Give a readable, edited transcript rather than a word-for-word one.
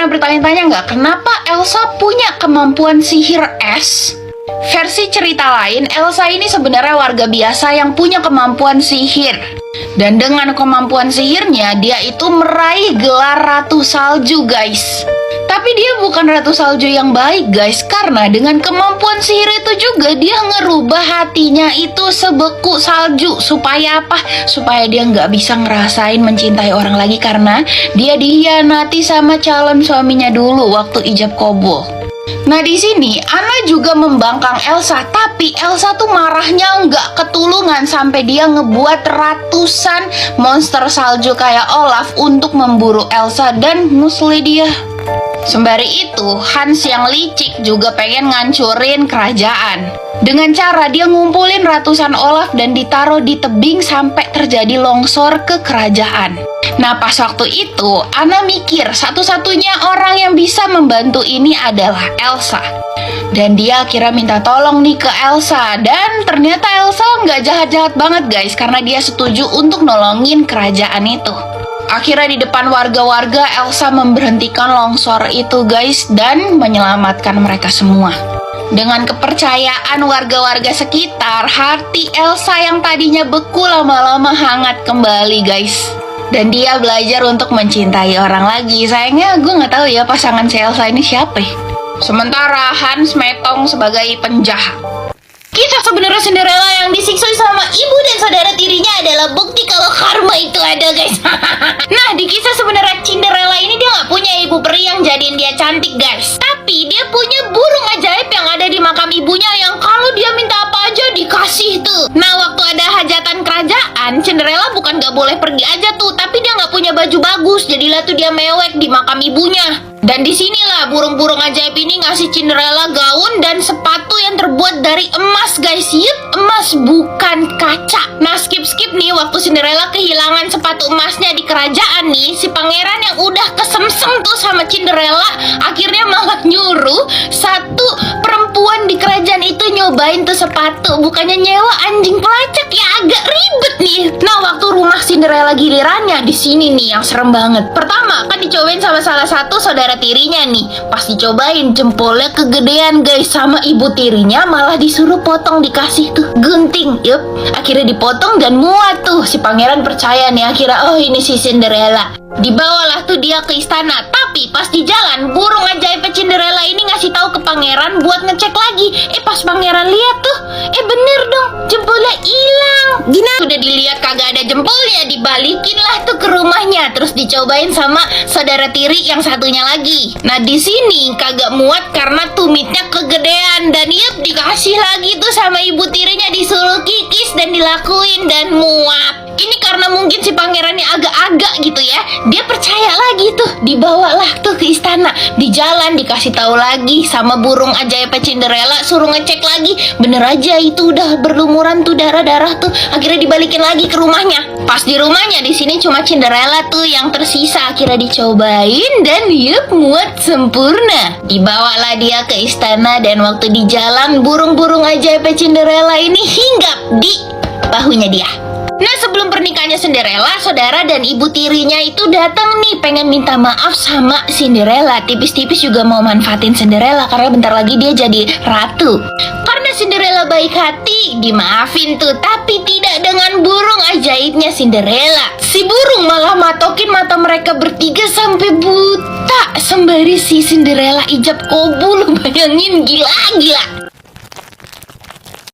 pernah bertanya-tanya nggak kenapa Elsa punya kemampuan sihir es? Versi cerita lain, Elsa ini sebenarnya warga biasa yang punya kemampuan sihir. Dan dengan kemampuan sihirnya, dia itu meraih gelar Ratu Salju, guys. Tapi dia bukan Ratu Salju yang baik, guys. Karena dengan kemampuan sihir itu juga dia ngerubah hatinya itu sebeku salju. Supaya apa? Supaya dia nggak bisa ngerasain mencintai orang lagi. Karena dia dihianati sama calon suaminya dulu waktu ijab kabul. Nah di sini Anna juga membangkang Elsa, tapi Elsa tuh marahnya nggak ketulungan sampai dia ngebuat ratusan monster salju kayak Olaf untuk memburu Elsa dan musli dia. Sembari itu, Hans yang licik juga pengen ngancurin kerajaan. Dengan cara dia ngumpulin ratusan Olaf dan ditaruh di tebing sampai terjadi longsor ke kerajaan. Nah pas waktu itu, Anna mikir satu-satunya orang yang bisa membantu ini adalah Elsa. Dan dia akhirnya minta tolong nih ke Elsa. Dan ternyata Elsa nggak jahat-jahat banget guys, karena dia setuju untuk nolongin kerajaan itu. Akhirnya di depan warga-warga Elsa memberhentikan longsor itu guys dan menyelamatkan mereka semua. Dengan kepercayaan warga-warga sekitar, hati Elsa yang tadinya beku lama-lama hangat kembali guys. Dan dia belajar untuk mencintai orang lagi. Sayangnya gue nggak tahu ya pasangan si Elsa ini siapa ya. Sementara Hans Metong sebagai penjahat. Kisah sebenarnya Cinderella yang disiksa sama ibu dan saudara tirinya adalah bukti kalau karma itu ada guys. Nah di kisah sebenarnya Cinderella ini dia nggak punya ibu peri yang jadiin dia cantik guys. Tapi dia punya burung ajaib yang ada di makam ibunya yang kalau dia minta apa aja dikasih tuh. Nah waktu ada hajatan kerajaan, Cinderella bukan nggak boleh pergi aja tuh, tapi dia nggak punya baju bagus, jadilah tuh dia mewek di makam ibunya. Dan disinilah burung-burung ajaib ini ngasih Cinderella gaun dan sepatu yang terbuat dari emas guys. Yup, emas bukan kaca. Nah skip nih, waktu Cinderella kehilangan sepatu emasnya di kerajaan nih, si pangeran yang udah kesemsem tuh sama Cinderella akhirnya malah nyuruh satu perempuan di kerajaan itu nyobain tuh sepatu. Bukannya nyewa anjing pelacak ya, agak ribet nih. Nah waktu rumah Cinderella gilirannya di sini nih yang serem banget. Pertama kan dicobain sama salah satu saudara tirinya nih. Pas dicobain jempolnya kegedean guys, sama ibu tirinya malah disuruh potong, dikasih tuh gunting. Yup, akhirnya dipotong dan muat tuh. Si pangeran percaya nih akhirnya, oh ini si Cinderella. Dibawalah tuh dia ke istana. Tapi pas di jalan burung ajaib Cinderella ini ngasih tahu ke pangeran buat ngecek lagi. Pas pangeran lihat tuh, bener dong, jempolnya hilang. Gina udah dilihat kagak ada jempolnya, dibalikin lah tuh ke rumahnya. Terus dicobain sama saudara tiri yang satunya lagi. Nah di sini kagak muat karena tumitnya kegedean dan yup dikasih lagi tuh sama ibu tirinya, disuruh kikis dan dilakuin dan muat. Ini karena mungkin si pangerannya agak-agak gitu ya, dia percaya lagi tuh, dibawalah tuh ke istana. Di jalan dikasih tahu lagi sama burung ajaib Cinderella, suruh ngecek lagi. Bener aja itu udah berlumuran tuh darah-darah tuh. Akhirnya dibalikin lagi ke rumahnya. Pas di rumahnya di sini cuma Cinderella tuh yang tersisa. Akhirnya dicobain dan yup muat sempurna. Dibawalah dia ke istana dan waktu di jalan burung-burung ajaib Cinderella ini hinggap di bahunya dia. Nah sebelum pernikahannya Cinderella, saudara dan ibu tirinya itu datang nih pengen minta maaf sama Cinderella. Tipis-tipis juga mau manfaatin Cinderella karena bentar lagi dia jadi ratu. Karena Cinderella baik hati, dimaafin tuh. Tapi tidak dengan burung ajaibnya Cinderella. Si burung malah matokin mata mereka bertiga sampai buta. Sembari si Cinderella ijab kabul, bayangin, gila.